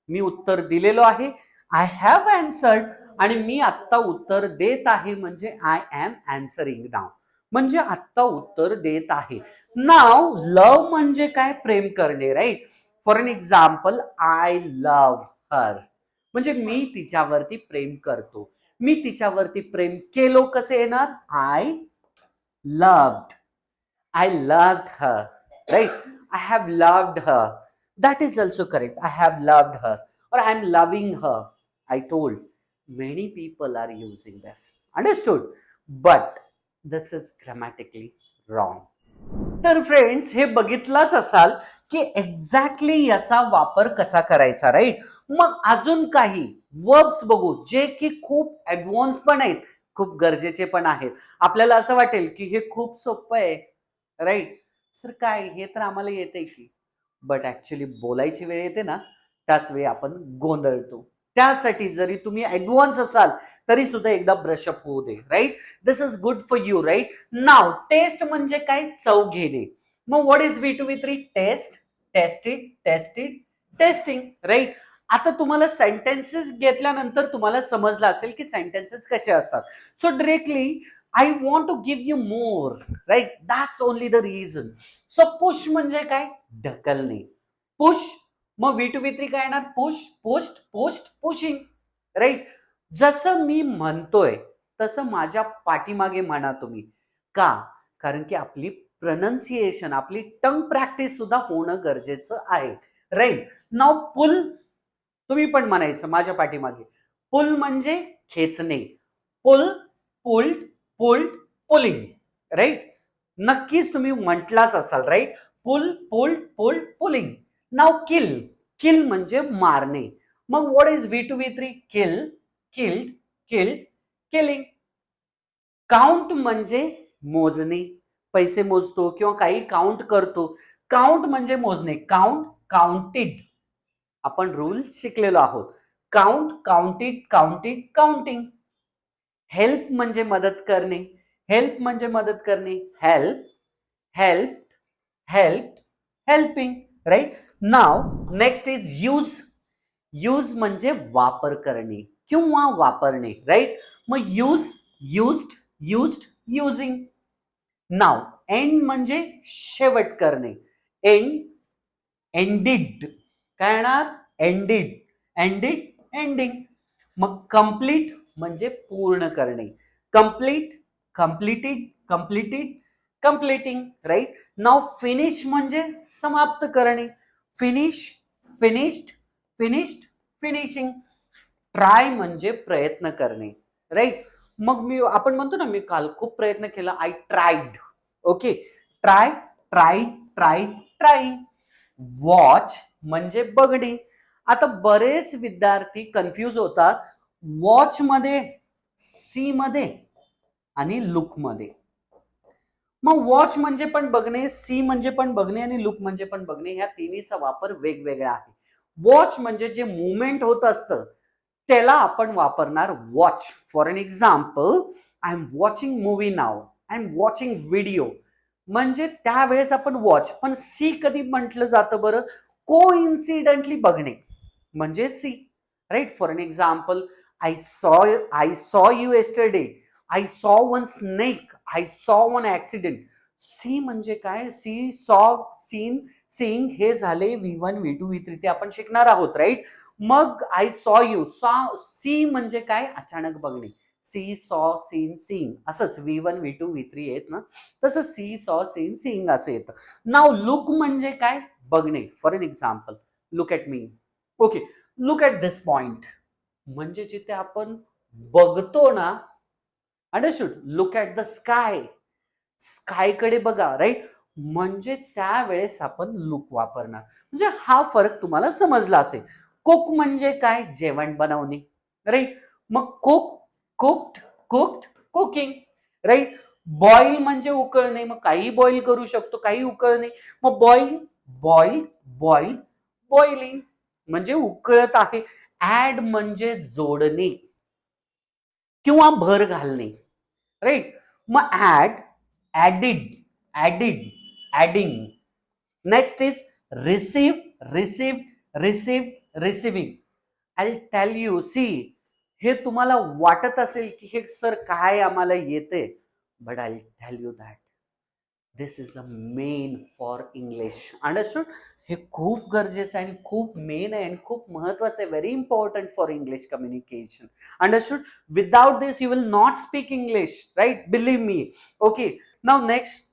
मी उत्तर दिलेलो आहे. आय हॅव आन्सर्ड आणि मी आता उत्तर देत आहे म्हणजे आय एम आन्सरिंग नाव. म्हणजे आता उत्तर देत आहे. नाव लव्ह म्हणजे काय? प्रेम करणे. Right. For N example, I love her म्हणजे मी तिच्यावरती प्रेम करतो. मी तिच्यावरती प्रेम केलो. कसं येणार? I loved. I loved her. Right. I have loved her. That is also correct. I have loved her or I am loving her. I told many people are using this. Understood? But this is grammatically wrong. तर friends, हे बघितलाच असाल की exactly याचा वापर कसा करायचा. Right. मग अजून काही वर्ब्स बघू जे की खूप ऍडव्हान्स पण आहेत, खूप गरजेचे पण आहेत. आपल्याला असं वाटेल की हे खूप सोपं आहे. राईट. सर काय, हे तर आम्हाला येते की. बट ऍक्च्युली बोलायची वेळ येते ना, त्याच वेळी आपण गोंधळतो. त्यासाठी जरी तुम्ही ऍडव्हान्स असाल तरी सुद्धा एकदा ब्रशअप होऊ दे. Right. This is good for you. Right. नाव टेस्ट म्हणजे काय? चव घेणे. मग what is V2V3? Test, tested, tested, testing. Right. आता तुम्हाला सेंटेन्सेस घेतल्यानंतर तुम्हाला समजलं असेल की सेंटेन्सेस कसे असतात. So directly I want to give you more. Right. That's only the reason. So push म्हणजे काय? ढकलणे. पुश. मग V2V3 काय येणार? Push, post, post, pushing. Right. जसं मी म्हणतोय तसं माझ्या पाठीमागे म्हणा तुम्ही. का? कारण की आपली प्रोनाउन्सिएशन, आपली टंग प्रॅक्टिस सुद्धा होणं गरजेचं आहे. राईट. नाव पुल तुम्ही पण म्हणायचं माझ्या पाठीमागे. पुल म्हणजे खेचणे. पुल, पुल्ड, पुल्ड, पुलिंग. राईट. नक्कीच तुम्ही म्हटलाच असाल. राईट. पुल, पुल्ड, पुल्ड, पुलिंग. नाव किल. किल म्हणजे मारणे. मग what is V2V3? Kill, killed, killed, killing. Count म्हणजे मोजणे. पैसे मोजतो किंवा काही काउंट करतो. काउंट म्हणजे मोजणे. Count, counted. आपण रूल शिकलेलो आहोत. Count, counted, counted, counting. Help म्हणजे मदत करणे. हेल्प म्हणजे मदत करणे. Help, help, help, helping. Right. Now next is use. Use म्हणजे वापर करणे किंवा वापरणे. राईट. मग use, used, used, using. Now end म्हणजे शेवट करणे. End, ended. काय येणार? एंडिड, एंडिड, एंडिंग. मग कंप्लीट म्हणजे पूर्ण करणे. Complete, completed, completed, completing. Right. नाव फिनिश म्हणजे समाप्त करणे. Finish, finished, finished, finishing. Try म्हणजे प्रयत्न करणे, राईट. मग आपण म्हणतो ना, मी काल खूप प्रयत्न केला, I tried. Okay, try, try, try, trying. Watch म्हणजे बघणे. आता बरेच विद्यार्थी कन्फ्यूज होतात वॉच मध्ये, सी मध्ये आणि लुक मध्ये. मग वॉच म्हणजे पण बघणे, सी म्हणजे पण बघणे आणि लुक म्हणजे पण बघणे, ह्या तिन्हीचा वापर वेगवेगळा आहे. वॉच म्हणजे जे मुवमेंट होत असतं त्याला आपण वापरणार watch. For an example, I am watching movie now, I am watching video, म्हणजे त्यावेळेस आपण वॉच. पण सी कधी म्हटलं जातं बरं? कोइन्सिडेंटली बघणे म्हणजे see, right. For N example, I saw you yesterday, I saw one snake, I saw one accident. See म्हणजे काय? सी, सॉ, सीन, सीइंग हे झाले V1, V2, V3, ते आपण शिकणार आहोत, राईट. मग आय सॉ यू, सी म्हणजे काय? अचानक बघणे. सी, सॉ, सीन, सीइंग, असंच V1, V2, V3 येत ना, तसं सी, सॉ, सीन, सीइंग असं येतं. नाव लुक म्हणजे काय? बघणे. For N example, look at me. Okay, look at this point म्हणजे जिथे आपण बघतो ना. Understood? Look at the sky, स्कायकडे बघा, राईट. म्हणजे त्यावेळेस आपण लुक वापरणार. म्हणजे हा फरक तुम्हाला समजला असेल. कुक म्हणजे काय? जेवण बनवणे, राईट. मग cooked, cooked, cooking, right. Boil म्हणजे उकळणे, मग काही बॉईल करू शकतो, काही उकळणे. मग बॉईल, बॉईल, बॉईल, बॉइलिंग म्हणजे उकळत आहे. ऍड म्हणजे जोडणे किंवा भर घालणे, राईट. मग add, added, added, adding. Next is receive, receive, receive, receiving. I tell you, see, हे तुम्हाला वाटत असेल की हे सर काय आम्हाला येते, but I tell you that this is the main for English. Understood? हे खूप गरजेचं आहे आणि खूप मेन आहे आणि खूप महत्वाचं आहे. Very important for English communication. Understood? Without this you will not speak English, right? Believe me. Okay, now next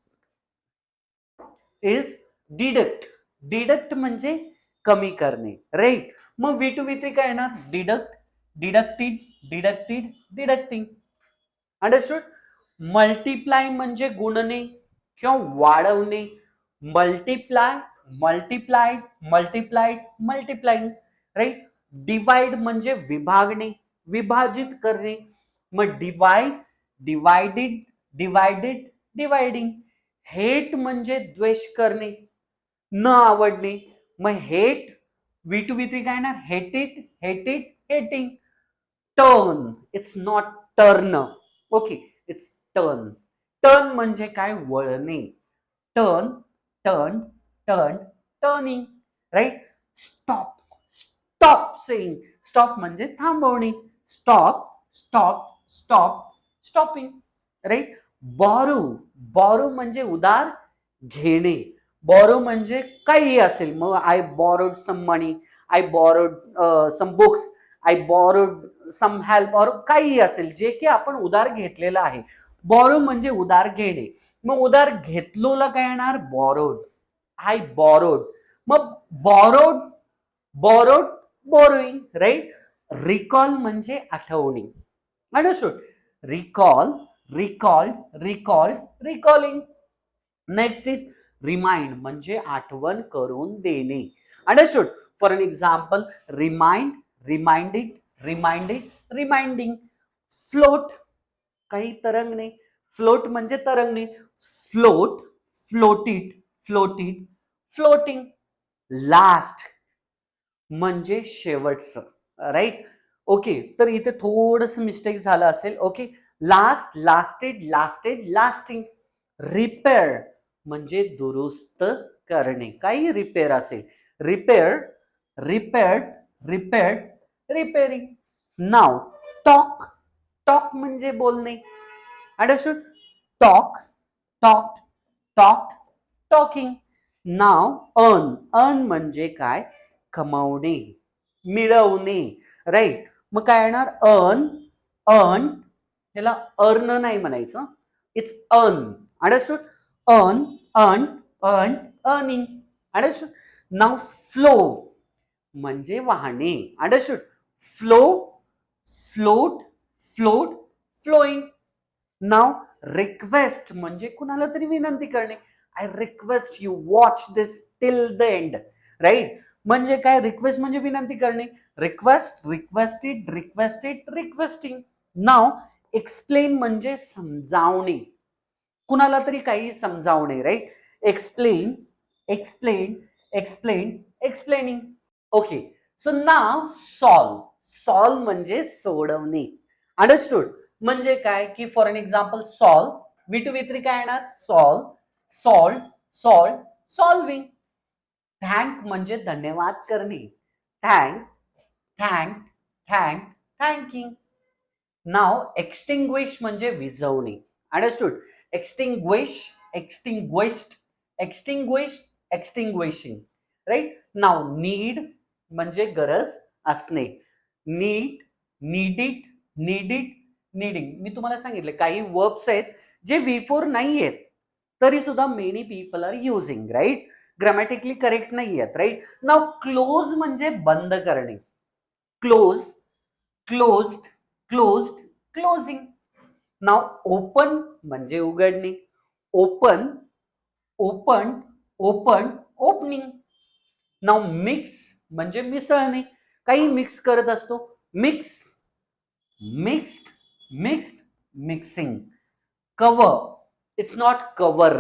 is deduct. Deduct म्हणजे कमी करणे, राईट. मग V2, V3 काय येणार? Deduct, deducted, deducted, deducting. Understood? Multiply म्हणजे गुणणे किंवा वाढवणे. Multiply, multiplied, multiplied, multiplying, right. Divide म्हणजे विभागणे, विभाजित करणे. मग divide, divided, divided, dividing. Hate म्हणजे द्वेष करणे, न आवडणे. मग हेट, V2, V3 काय ना? Hated, hated, hating. Turn, it's not turn, okay, it's turn. Turn म्हणजे काय? वळणे. Turn, turn, turn, turning, right. Stop, stop saying, stop म्हणजे थांबवणे. Stop, stop, stop, stopping, right. Borrow, borrow म्हणजे उधार घेणे. बॉरो म्हणजे काही असेल. मग I borrowed some money, I borrowed some books, I borrowed some help, और काही असेल जे की आपण उधार घेतलेलं आहे. बॉरो म्हणजे उधार घेणे. मग उधार घेतलोला काय येणार? बॉरोड. I borrowed. मग borrowed, borrowed, borrowing, right. Recall म्हणजे आठवणे. Understood? Recall, recall, recall, recalling. Next is remind म्हणजे आठवण करून देणे. Understood? For N example, remind, reminding, reminding, reminding. Float, काही तरंगणे. फ्लोट म्हणजे तरंगणे. Float, floated, floated, floating. Last म्हणजे शेवटचं, राईट. ओके, तर इथे थोडस मिस्टेक झालं असेल. Okay, last, lasted, lasted, lasting. Repair म्हणजे दुरुस्त करणे, काही रिपेअर असेल. Repair, repaired, repaired, repairing. नाव टॉक, टॉक म्हणजे बोलणे. Understood? Talk, talk, talk, talking. नाव अर्न, अर्न म्हणजे काय? कमावणे, मिळवणे, राईट. मग काय येणार? Earn, earn. याला अर्न नाही म्हणायचं, it's earn. Understood? Earn, earn, earn, earning. Understood? Now flow, म्हणजे वाहने. Understood. Flow, flowed, flowed, flowing. Now request म्हणजे कुणाला तरी विनंती करणे. I request you watch this till the end. Right. म्हणजे काय? रिक्वेस्ट म्हणजे विनंती करणे. Request, requested, requested, requesting. Now explain म्हणजे समजावणे. कुणाला तरी काही समजावणे. Right. Explain, explain, explain, explaining. Okay. So now solve. Solve म्हणजे सोडवणे. अंडरस्टूड. म्हणजे काय की for an example solve, V2V3 काय येणार? Solve, solve, solve, solving. Thank म्हणजे धन्यवाद करणे. Thank, thank, thank, thanking. Now extinguish म्हणजे विझवणे. Understood. Extinguish, extinguished, extinguished, extinguishing. Right. Now need म्हणजे गरज असणे. Need, needed, needed, needing. मी तुम्हाला सांगितले काही वर्ब्स आहेत जे V4 नाही आहेत तरी सुद्धा many people are using. Right. Grammatically correct नाही आहेत. राईट. नाव क्लोज म्हणजे बंद करणे. Close, closed, closed, closing. Now open म्हणजे उघडणे. Open, open, open, opening. Now mix म्हणजे मिसळणे. काही मिक्स करत असतो. Mix, mixed, mixed, mixing. Cover, it's not cover,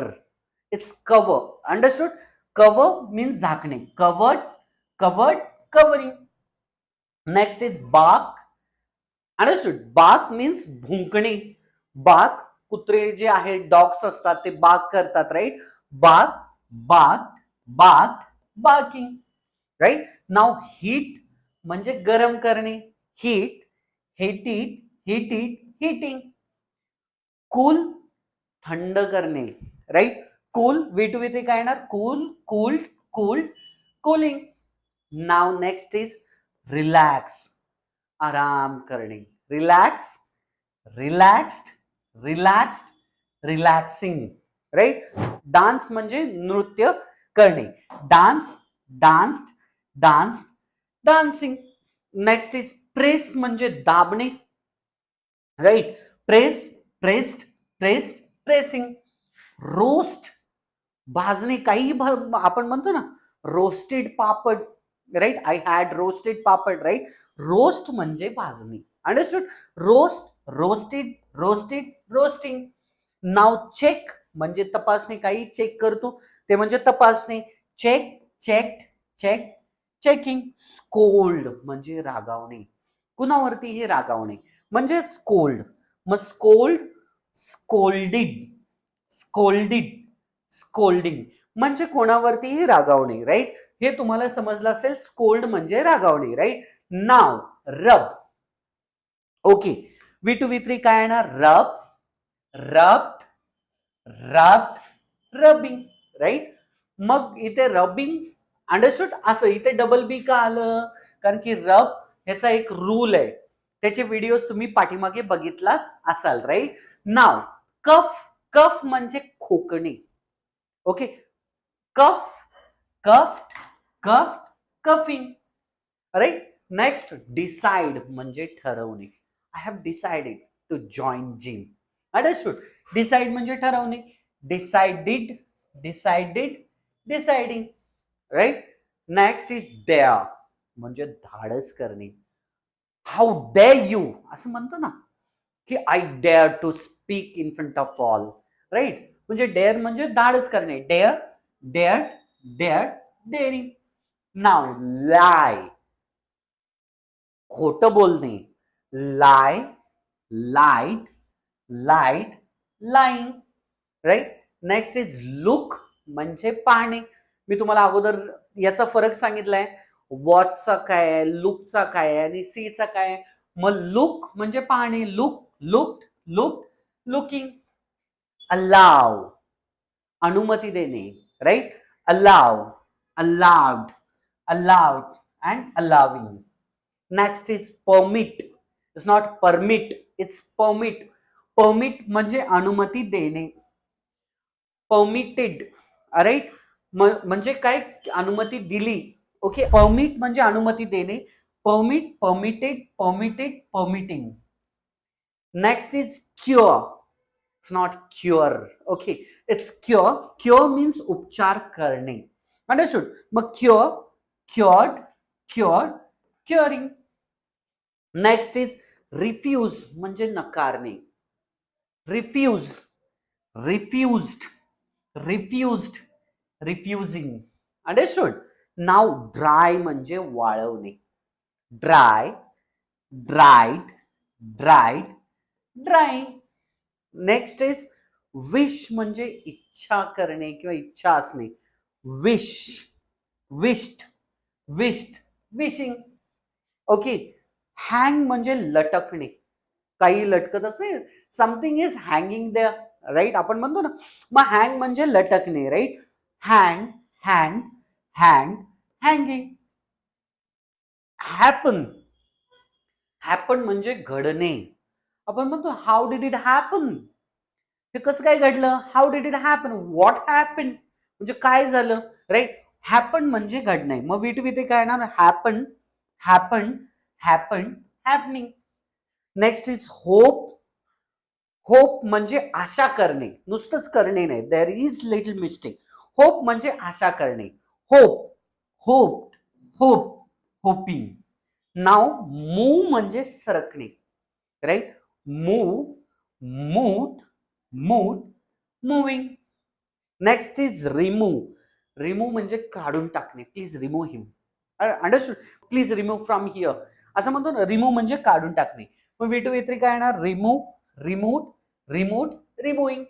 it's cover. Understood. Cover means झाकणे. Covered, covered, covering. Next is bark. Understood. Bark means भुंकणे. Bark, कुत्रे जे आहेत डॉग्स असतात ते बाक करतात. राईट. बाक, बाक, बाक, बाकिंग. राईट. नाव हीट म्हणजे गरम करणे. Heat, heated, heated, heating. Cool थंड करणे. राईट. कूल, V2V3 काय येणार? Cool, cooled, cooled, cooling. Now next is relax. आराम करणे. Relax, relaxed, relaxed, relaxing. Right. Dance म्हणजे नृत्य करणे. Dance, danced, dance, dancing. Next is press म्हणजे दाबणे. Right. Press, pressed, pressed, pressing. Roast भाजणे. काही आपण म्हणतो ना roasted papad. Right. I had roasted papad. Right. Roast म्हणजे भाजणे. Understood. Roast, roasted, roasted, roasting. Now check म्हणजे तपासणे. काही चेक करतो ते म्हणजे तपासणे. Check, check, check, checking. Scold म्हणजे रागावणे. कुणावरतीही रागावणे म्हणजे स्कोल्ड. मग स्कोल्ड, स्कोल्डिड, स्कोल्डिड, स्कोल्डिंग म्हणजे कोणावरतीही रागावणे. राईट. हे तुम्हाला समजलं असेल. स्कोल्ड म्हणजे रागावणे. राईट. नाव रब. ओके. V2V3 काय येणार? रब, रब्ड, रब्ड, रबिंग. राईट. मग इथे रबिंग. अंडरस्टूड. असं इथे डबल बी का आलं? कारण की रब ह्याचा एक रूल आहे. त्याचे व्हिडिओज तुम्ही पाठीमागे बघितलाच असाल. राईट. नाव कफ. कफ म्हणजे खोकणे. Okay. Cough, coughed, coughed, coughing. Right. Next decide म्हणजे ठरवणे. I have decided to join gym. Understood. Decide म्हणजे ठरवणे. Decided, decided, deciding. Right. Next is dare म्हणजे धाडस करणे. हाऊ डेअर यू असं म्हणतो ना की I dare to speak in front of all. Right. म्हणजे डेअर म्हणजे धाडस करणे. Dare, dare, dare, daring. Now lie खोट बोलणे. Lie, lied, lied, lying. Right. Next is look म्हणजे पाहणे. मी तुम्हाला अगोदर याचा फरक सांगितलाय. वॉचचा काय आहे, लुकचा काय आहे आणि सीचा काय आहे. मग लुक म्हणजे पाहणे. Look, look, look, looking. Allow अनुमती देणे. Right. Allow, allowed, allowed and allowing. Next is permit. It's not permit, it's permit. Permit म्हणजे अनुमती देणे. परमिटेड. राईट. म्हणजे काय? अनुमती दिली. ओके, परमिट म्हणजे अनुमती देणे. Permit, permitted, permitted, permitting. Next is cure. It's not cure. Okay, it's cure. Cure means उपचार करणे. अंडरस्टूड. मग cure, cured, cured, curing. Next is refuse म्हणजे नकारणे. Refuse, रिफ्युज्ड, रिफ्युज्ड, refusing. अंडरस्टूड. नाव ड्राय म्हणजे वाळवणे. Dry, dried, dried, drawing. Next is wish म्हणजे इच्छा करणे किंवा इच्छा असणे. Wish, wished, wished, wishing. Okay. Hang म्हणजे लटकणे. काही लटकत असते. Something is hanging there, right. आपण म्हणतो ना, मग हँग म्हणजे लटकणे, right. Hang, hang, hang, hanging. Happen, happen म्हणजे घडणे. आपण म्हणतो हाऊ डिड इट हॅपन. हे कसं काय घडलं. How did it happen. What happen म्हणजे काय झालं, राईट. हॅपन म्हणजे घडणे. मग विट विथ काय येणार. Happen, happen, happen, happening. Next is hope. Hope म्हणजे आशा करणे. नुसतंच करणे नाही. There is little mistake. Hope म्हणजे आशा करणे. Hope, hope, hope, hoping. Now move म्हणजे सरकणे, right. Move, moved, moved, moving. Next is remove. Remove म्हणजे काढून टाकणे. Please remove him. Understood. Please remove from here असं म्हणतो ना. रिमूव्ह म्हणजे काढून टाकणे. मग वी टू वी काय येणार. Remove, remove, remove, removing.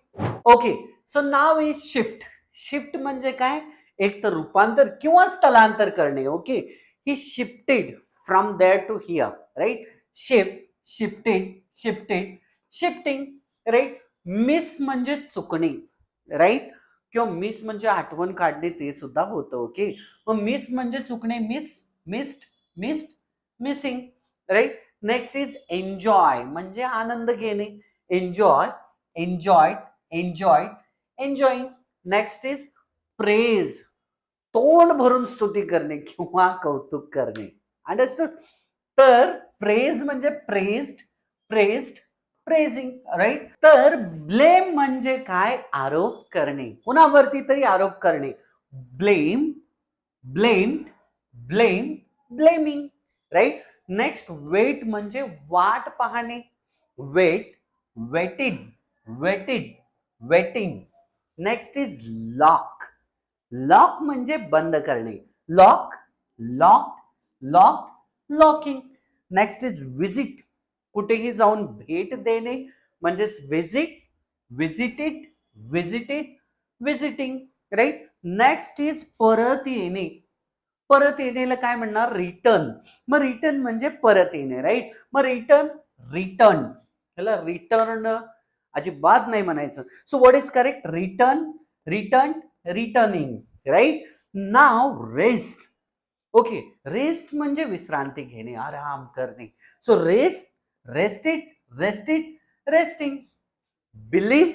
Okay. So now is shift. Shift म्हणजे काय. एक तर रूपांतर किंवा स्थलांतर करणे. Okay. He shifted from there to here, right. Shift, shifted, shifted, shifting, right. Miss म्हणजे चुकणे, राईट. किंवा मिस म्हणजे आठवण काढणे, ते सुद्धा होतं. ओके. मग मिस म्हणजे चुकणे. Miss, missed, missed, missing, right. Next is enjoy म्हणजे आनंद घेणे. Enjoy, enjoyed, enjoyed, enjoying. Next is praise. तोंड भरून स्तुती करणे किंवा कौतुक करणे. अंडरस्टूड. तर प्रेज म्हणजे प्रेज्ड, प्रेज्ड, प्रेझिंग, राईट. तर ब्लेम म्हणजे काय. आरोप करणे. कुणावरती तरी आरोप करणे. Blame, blamed, blame, blaming, right. Next wait म्हणजे वाट पाहणे. Wait, waited, waited, waiting. Next is lock. Lock म्हणजे बंद करणे. Lock, lock, lock, locking. Next is visit. कुठेही जाऊन भेट देणे म्हणजेच visit, visited, visited, visiting, right. Next is परत येणे. परत येणेला काय म्हणणार. रिटर्न. मग रिटर्न म्हणजे परत येणे, राईट. मग रिटर्न, रिटर्न. ह्याला रिटर्न अजिबात नाही म्हणायचं. So what is correct. Return, return, returning, right. Now rest. Okay. Rest म्हणजे विश्रांती घेणे, आराम करणे. So rest, rested, rested, resting. Believe.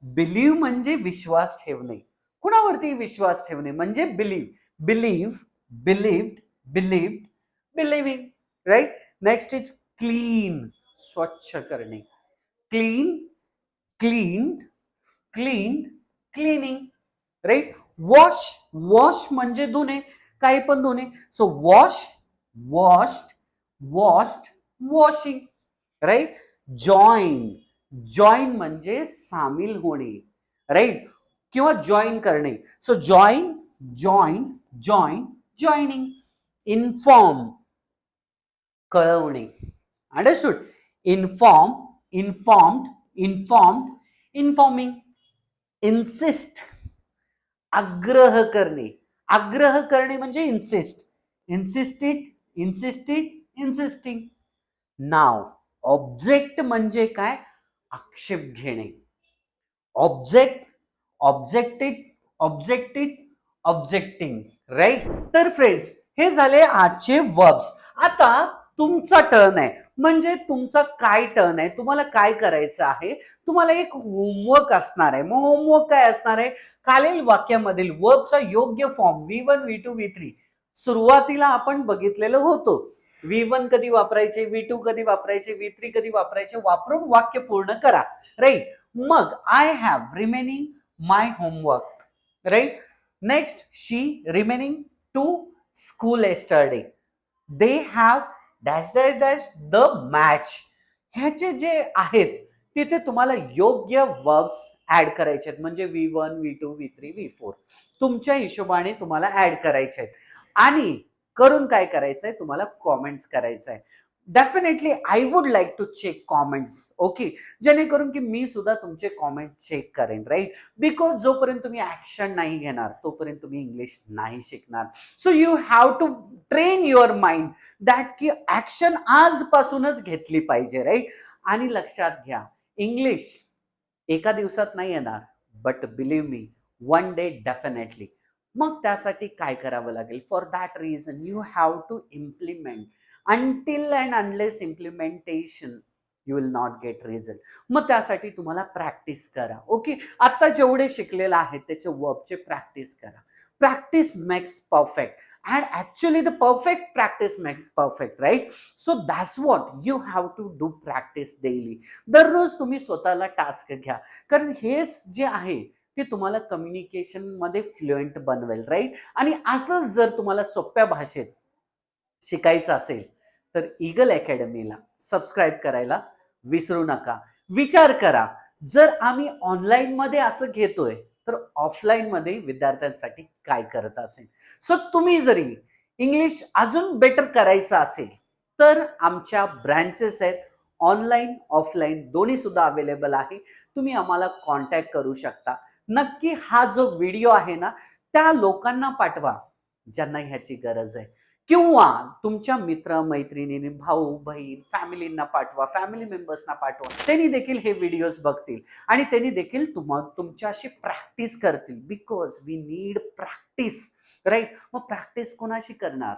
Believe म्हणजे विश्वास ठेवणे. कुणावरती विश्वास ठेवणे म्हणजे believe. Believe, believed, believed, believing, right. Next is clean. स्वच्छ करणे. Clean, clean, clean, cleaning, right. Wash. Wash म्हणजे धुणे. काही पण धुणे. So wash, washed, washed, washing, right. Join. Join म्हणजे सामील होणे, राईट. किंवा जॉईन करणे. So join, join, join, joining. Inform. कळवणे. Understood. Inform, informed, informed, informing. Insist. आग्रह करणे. आग्रह करणे म्हणजे insist. Insisted, insisted, insisting. Now object म्हणजे काय. आक्षेप घेणे. Object, objected, objected, objecting, right. तर फ्रेंड्स हे झाले आजचे वर्ब्स. आता तुमचा टर्न आहे. म्हणजे तुमचा काय टर्न आहे. तुम्हाला काय करायचं आहे. तुम्हाला एक होमवर्क असणार आहे. मग होमवर्क काय असणार आहे. खालील वाक्यामधील वर्बचा योग्य फॉर्म V1, V2, V3 सुरुवातीला आपण बघितलेलं होतं. V1 कधी वापरायचे, V2 कधी वापरायचे, V3 कधी वापरायचे, वापरून वाक्य पूर्ण करा. राईट. मग I have remaining my homework. Right. Next, she remaining to school yesterday. They have dash dash dash the match. ह्याचे जे आहेत तिथे तुम्हाला योग्य वर्ब्स ऍड करायचे आहेत. म्हणजे V1, V2, V3, V4 तुमच्या हिशोबाने तुम्हाला ऍड करायचे आहेत. आणि करून काय करायचंय, तुम्हाला कॉमेंट्स करायचंय. Definitely I would like to check comments. Okay, जेणेकरून की मी सुद्धा तुमचे कॉमेंट चेक करेन. राईट. बिकॉज जोपर्यंत तुम्ही ऍक्शन नाही घेणार तोपर्यंत तुम्ही इंग्लिश नाही शिकणार. So you have to train your mind that की ऍक्शन आजपासूनच घेतली पाहिजे. राईट. आणि लक्षात घ्या, इंग्लिश एका दिवसात नाही येणार, but believe me, one day definitely. मग त्यासाठी काय करावं लागेल? For that reason you have to implement. Until and unless implementation you will not get result. मग त्यासाठी तुम्हाला प्रॅक्टिस करा. ओके, आता जेवढे शिकलेलं आहे त्याचे वर्बचे प्रॅक्टिस करा. Practice makes perfect. And actually the perfect practice makes perfect, right? So that's what you have to do, practice daily. दररोज तुम्ही स्वतःला टास्क घ्या, कारण हेच जे आहे ते तुम्हाला कम्युनिकेशन मध्ये फ्लुएंट बनवेल. राईट. आणि असंच जर तुम्हाला सोप्या भाषेत शिकायचं असेल तर ईगल अकॅडमीला सबस्क्राईब करायला विसरू नका. विचार करा, जर आम्ही ऑनलाईन मध्ये असं घेतोय तर ऑफलाईन मध्ये विद्यार्थ्यांसाठी काय करत असेल. सो तुम्ही जरी इंग्लिश अजून बेटर करायचं असेल तर आमच्या ब्रँचेस आहेत, ऑनलाईन ऑफलाईन दोन्ही सुद्धा अवेलेबल आहे. तुम्ही आम्हाला कॉन्टॅक्ट करू शकता. नक्की हा जो व्हिडिओ आहे ना त्या लोकांना पाठवा ज्यांना ह्याची गरज आहे, किंवा तुमच्या मित्र मैत्रिणी, भाऊ बहीण, फॅमिलींना पाठवा, फॅमिली मेंबर्सना पाठवा. त्यांनी देखील हे व्हिडिओज बघतील आणि त्यांनी देखील तुमच्याशी प्रॅक्टिस करतील. Because we need practice. Right. मग प्रॅक्टिस कोणाशी करणार?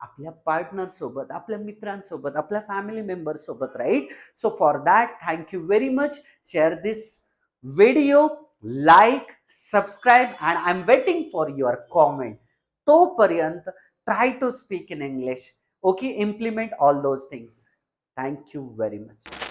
आपल्या पार्टनर सोबत, आपल्या मित्रांसोबत, आपल्या फॅमिली मेंबर सोबत. Right. So for that thank you very much. Share this video, like, subscribe, and I am waiting for your comment. तोपर्यंत try to speak in English. Okay, implement all those things. Thank you very much.